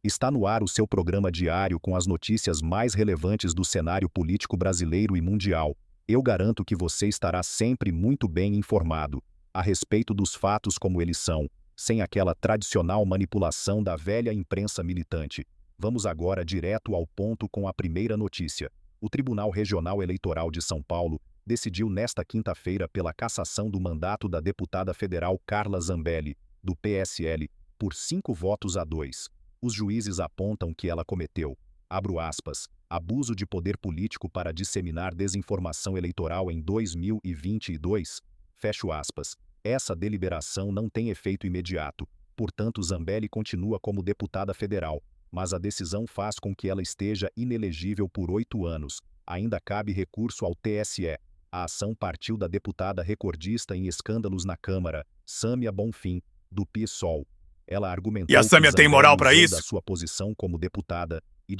Está no ar o seu programa diário com as notícias mais relevantes do cenário político brasileiro e mundial. Eu garanto que você estará sempre muito bem informado a respeito dos fatos como eles são, sem aquela tradicional manipulação da velha imprensa militante. Vamos agora direto ao ponto com a primeira notícia. O Tribunal Regional Eleitoral de São Paulo decidiu nesta quinta-feira pela cassação do mandato da deputada federal Carla Zambelli, do PSL, por 5 votos a 2. Os juízes apontam que ela cometeu, abro aspas, abuso de poder político para disseminar desinformação eleitoral em 2022, fecho aspas. Essa deliberação não tem efeito imediato, portanto Zambelli continua como deputada federal, mas a decisão faz com que ela esteja inelegível por 8 anos. Ainda cabe recurso ao TSE. A ação partiu da deputada recordista em escândalos na Câmara, Sâmia Bonfim, do PSOL. Ela argumentou E a Sâmia que tem Zambelli moral pra usou isso? da sua posição como deputada e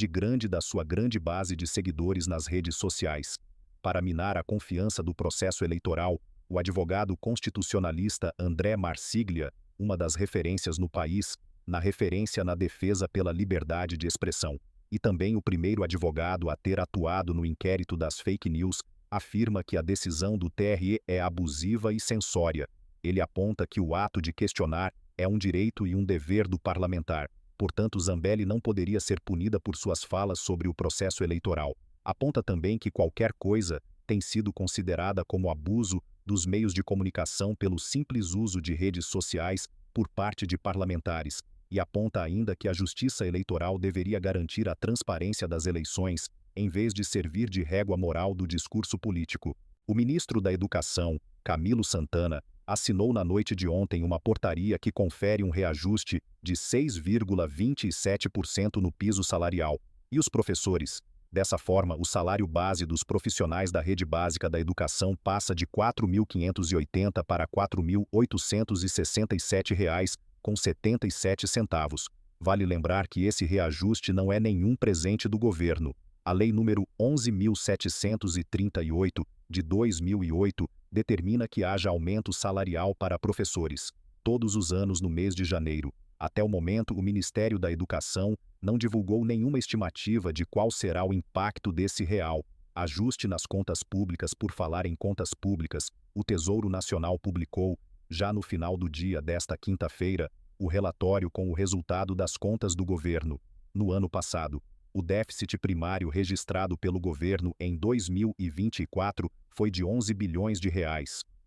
da sua grande base de seguidores nas redes sociais. Para minar a confiança do processo eleitoral, o advogado constitucionalista André Marsiglia, uma das referências no país, na referência na defesa pela liberdade de expressão, e também o primeiro advogado a ter atuado no inquérito das fake news, afirma que a decisão do TRE é abusiva e censória. Ele aponta que o ato de questionar é um direito e um dever do parlamentar. Portanto, Zambelli não poderia ser punida por suas falas sobre o processo eleitoral. Aponta também que qualquer coisa tem sido considerada como abuso dos meios de comunicação pelo simples uso de redes sociais por parte de parlamentares, e aponta ainda que a Justiça Eleitoral deveria garantir a transparência das eleições, em vez de servir de régua moral do discurso político. O ministro da Educação, Camilo Santana, assinou na noite de ontem uma portaria que confere um reajuste de 6,27% no piso salarial. E os professores? Dessa forma, o salário base dos profissionais da rede básica da educação passa de R$ 4.580 para R$ 4.867,77. Vale lembrar que esse reajuste não é nenhum presente do governo. A Lei nº 11.738, de 2008, determina que haja aumento salarial para professores, todos os anos no mês de janeiro. Até o momento, o Ministério da Educação não divulgou nenhuma estimativa de qual será o impacto desse real ajuste nas contas públicas. Por falar em contas públicas, o Tesouro Nacional publicou, já no final do dia desta quinta-feira, o relatório com o resultado das contas do governo. No ano passado, o déficit primário registrado pelo governo em 2024 foi de R$ 11 bilhões,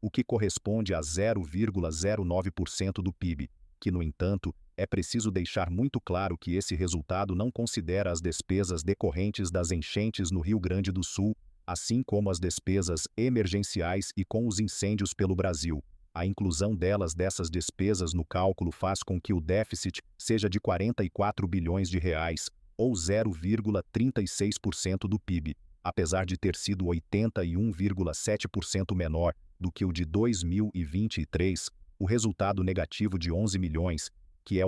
o que corresponde a 0,09% do PIB, que, no entanto, é preciso deixar muito claro que esse resultado não considera as despesas decorrentes das enchentes no Rio Grande do Sul, assim como as despesas emergenciais e com os incêndios pelo Brasil. A inclusão dessas despesas no cálculo faz com que o déficit seja de R$ 44 bilhões, ou 0,36% do PIB, apesar de ter sido 81,7% menor do que o de 2023, o resultado negativo de 11 milhões, que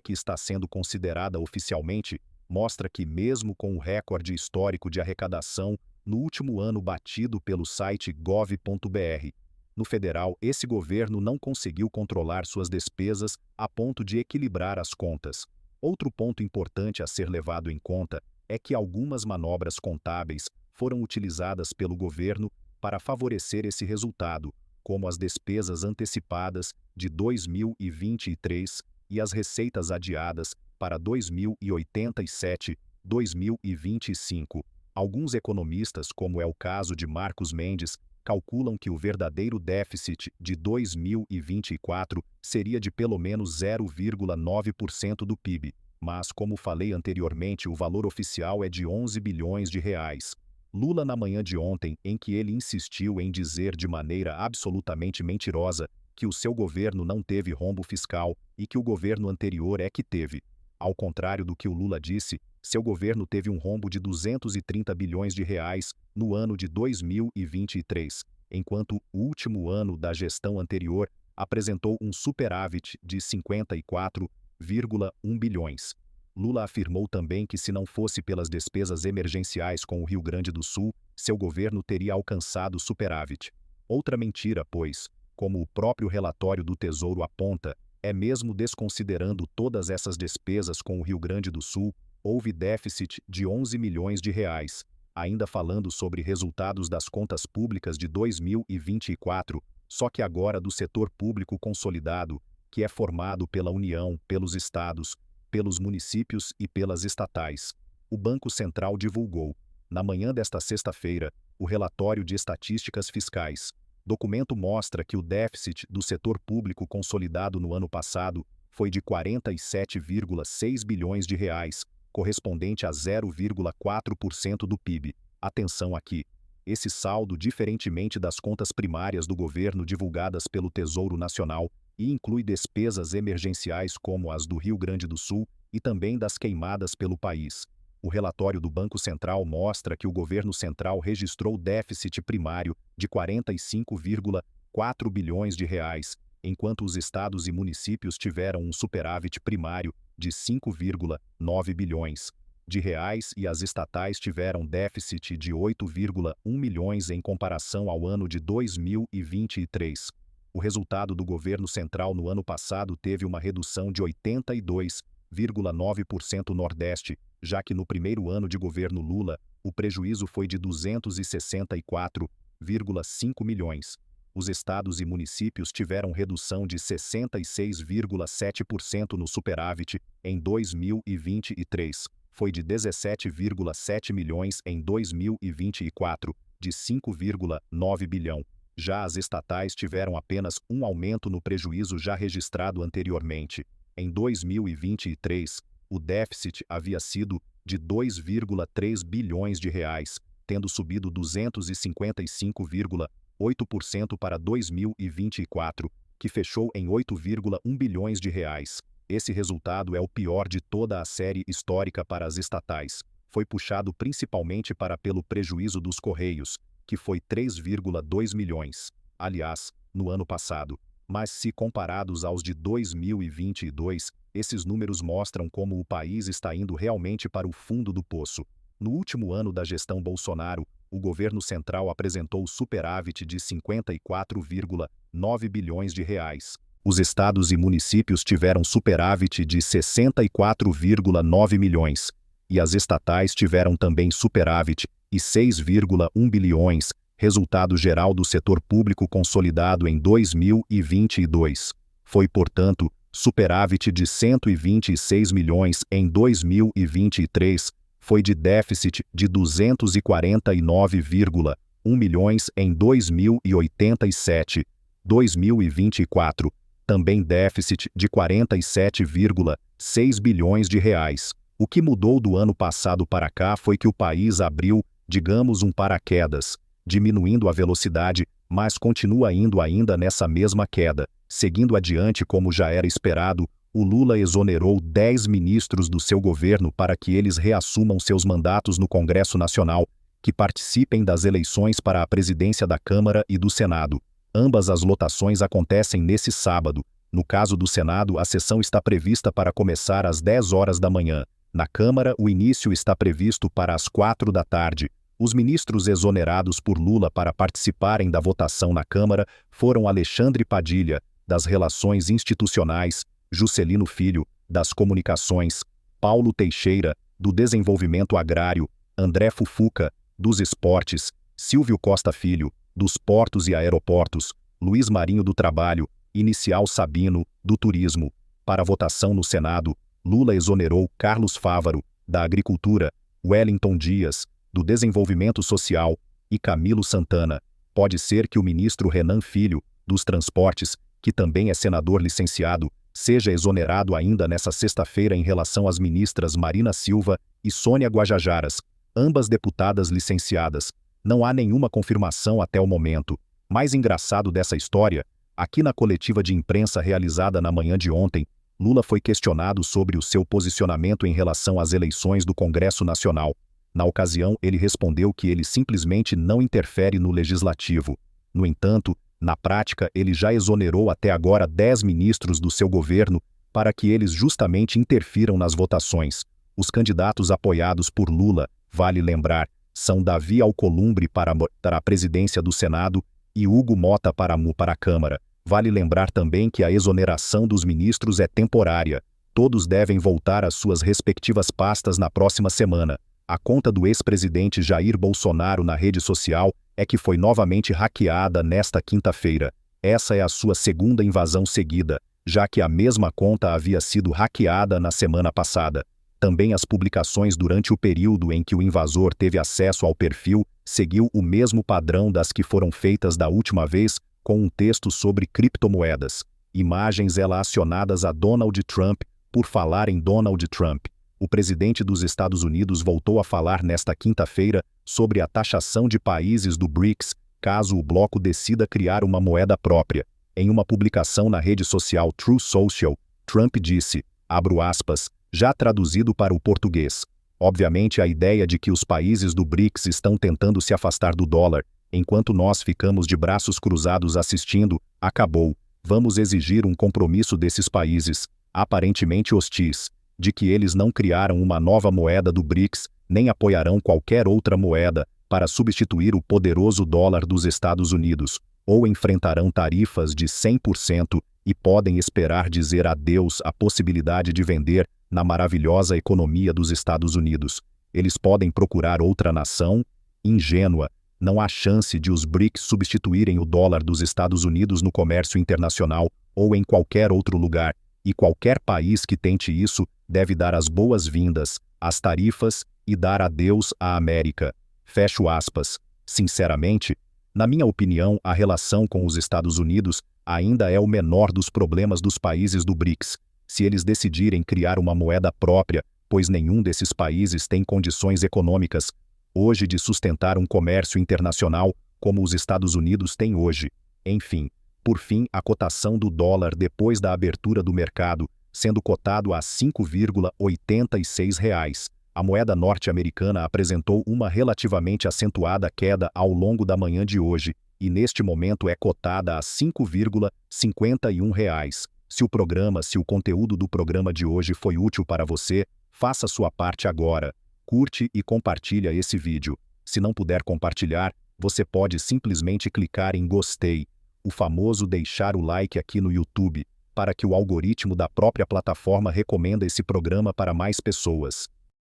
está sendo considerada oficialmente, mostra que mesmo com o recorde histórico de arrecadação no último ano batido pelo site gov.br, no federal esse governo não conseguiu controlar suas despesas a ponto de equilibrar as contas. Outro ponto importante a ser levado em conta é que algumas manobras contábeis foram utilizadas pelo governo para favorecer esse resultado, como as despesas antecipadas de 2023 e as receitas adiadas para 2087, 2025. Alguns economistas, como é o caso de Marcos Mendes, calculam que o verdadeiro déficit de 2024 seria de pelo menos 0,9% do PIB, mas como falei anteriormente, o valor oficial é de 11 bilhões de reais. Lula, na manhã de ontem, em que ele insistiu em dizer de maneira absolutamente mentirosa que o seu governo não teve rombo fiscal e que o governo anterior é que teve. Ao contrário do que o Lula disse, seu governo teve um rombo de 230 bilhões de reais no ano de 2023, enquanto o último ano da gestão anterior apresentou um superávit de 54,1 bilhões. Lula afirmou também que se não fosse pelas despesas emergenciais com o Rio Grande do Sul, seu governo teria alcançado superávit. Outra mentira, pois, como o próprio relatório do Tesouro aponta, É mesmo desconsiderando todas essas despesas com o Rio Grande do Sul, houve déficit de 11 milhões de reais. Ainda falando sobre resultados das contas públicas de 2024, só que agora do setor público consolidado, que é formado pela União, pelos estados, pelos municípios e pelas estatais. O Banco Central divulgou, na manhã desta sexta-feira, o relatório de estatísticas fiscais. Documento mostra que o déficit do setor público consolidado no ano passado foi de 47,6 bilhões de reais, correspondente a 0,4% do PIB. Atenção aqui. Esse saldo, diferentemente das contas primárias do governo divulgadas pelo Tesouro Nacional, e inclui despesas emergenciais como as do Rio Grande do Sul e também das queimadas pelo país. O relatório do Banco Central mostra que o governo central registrou déficit primário de 45,4 bilhões de reais, enquanto os estados e municípios tiveram um superávit primário de 5,9 bilhões de reais e as estatais tiveram déficit de 8,1 milhões em comparação ao ano de 2023. O resultado do governo central no ano passado teve uma redução de 82,9% no Nordeste, já que no primeiro ano de governo Lula, o prejuízo foi de 264,5 milhões. Os estados e municípios tiveram redução de 66,7% no superávit em 2023. Foi de 17,7 milhões em 2024, de 5,9 bilhão. Já as estatais tiveram apenas um aumento no prejuízo já registrado anteriormente. Em 2023, o déficit havia sido de 2,3 bilhões de reais, tendo subido 255,8% para 2024, que fechou em 8,1 bilhões de reais. Esse resultado é o pior de toda a série histórica para as estatais. Foi puxado principalmente pelo prejuízo dos Correios, que foi 3,2 milhões, aliás, no ano passado. Mas se comparados aos de 2022, esses números mostram como o país está indo realmente para o fundo do poço. No último ano da gestão Bolsonaro, o governo central apresentou superávit de 54,9 bilhões de reais. Os estados e municípios tiveram superávit de 64,9 milhões, e as estatais tiveram também superávit e 6,1 bilhões, resultado geral do setor público consolidado em 2022. Foi, portanto, superávit de 126 milhões em 2023, foi de déficit de 249,1 milhões em 2087. 2024, também déficit de 47,6 bilhões de reais. O que mudou do ano passado para cá foi que o país abriu, digamos, um paraquedas, diminuindo a velocidade, mas continua indo ainda nessa mesma queda. Seguindo adiante como já era esperado, o Lula exonerou 10 ministros do seu governo para que eles reassumam seus mandatos no Congresso Nacional, que participem das eleições para a presidência da Câmara e do Senado. Ambas as lotações acontecem nesse sábado. No caso do Senado, a sessão está prevista para começar às 10 horas da manhã. Na Câmara, o início está previsto para as 4 da tarde. Os ministros exonerados por Lula para participarem da votação na Câmara foram Alexandre Padilha, das Relações Institucionais, Juscelino Filho, das Comunicações, Paulo Teixeira, do Desenvolvimento Agrário, André Fufuca, dos Esportes, Silvio Costa Filho, dos Portos e Aeroportos, Luiz Marinho do Trabalho, Inicial Sabino, do Turismo. Para votação no Senado, Lula exonerou Carlos Fávaro, da Agricultura, Wellington Dias, do Desenvolvimento Social, e Camilo Santana. Pode ser que o ministro Renan Filho, dos Transportes, que também é senador licenciado, seja exonerado ainda nesta sexta-feira em relação às ministras Marina Silva e Sônia Guajajaras, ambas deputadas licenciadas. Não há nenhuma confirmação até o momento. Mais engraçado dessa história, aqui na coletiva de imprensa realizada na manhã de ontem, Lula foi questionado sobre o seu posicionamento em relação às eleições do Congresso Nacional. Na ocasião, ele respondeu que ele simplesmente não interfere no legislativo. No entanto, na prática, ele já exonerou até agora 10 ministros do seu governo para que eles justamente interfiram nas votações. Os candidatos apoiados por Lula, vale lembrar, são Davi Alcolumbre para a presidência do Senado e Hugo Mota para a Câmara. Vale lembrar também que a exoneração dos ministros é temporária. Todos devem voltar às suas respectivas pastas na próxima semana. A conta do ex-presidente Jair Bolsonaro na rede social é que foi novamente hackeada nesta quinta-feira. Essa é a sua segunda invasão seguida, já que a mesma conta havia sido hackeada na semana passada. Também as publicações durante o período em que o invasor teve acesso ao perfil seguiu o mesmo padrão das que foram feitas da última vez, com um texto sobre criptomoedas. Imagens relacionadas a Donald Trump, por falar em Donald Trump. O presidente dos Estados Unidos voltou a falar nesta quinta-feira sobre a taxação de países do BRICS, caso o bloco decida criar uma moeda própria. Em uma publicação na rede social Truth Social, Trump disse, abro aspas, já traduzido para o português. Obviamente a ideia de que os países do BRICS estão tentando se afastar do dólar, enquanto nós ficamos de braços cruzados assistindo, acabou. Vamos exigir um compromisso desses países, aparentemente hostis, de que eles não criaram uma nova moeda do BRICS, nem apoiarão qualquer outra moeda para substituir o poderoso dólar dos Estados Unidos, ou enfrentarão tarifas de 100% e podem esperar dizer adeus à possibilidade de vender na maravilhosa economia dos Estados Unidos. Eles podem procurar outra nação ingênua. Não há chance de os BRICS substituírem o dólar dos Estados Unidos no comércio internacional ou em qualquer outro lugar, e qualquer país que tente isso deve dar as boas-vindas às tarifas e dar adeus à América. Fecho aspas. Sinceramente, na minha opinião, a relação com os Estados Unidos ainda é o menor dos problemas dos países do BRICS. Se eles decidirem criar uma moeda própria, pois nenhum desses países tem condições econômicas hoje de sustentar um comércio internacional como os Estados Unidos têm hoje. Enfim, por fim, a cotação do dólar depois da abertura do mercado, sendo cotado a R$ 5,86. A moeda norte-americana apresentou uma relativamente acentuada queda ao longo da manhã de hoje, e neste momento é cotada a R$ 5,51. Se o conteúdo do programa de hoje foi útil para você, faça sua parte agora. Curte e compartilha esse vídeo. Se não puder compartilhar, você pode simplesmente clicar em gostei, o famoso deixar o like aqui no YouTube, para que o algoritmo da própria plataforma recomenda esse programa para mais pessoas.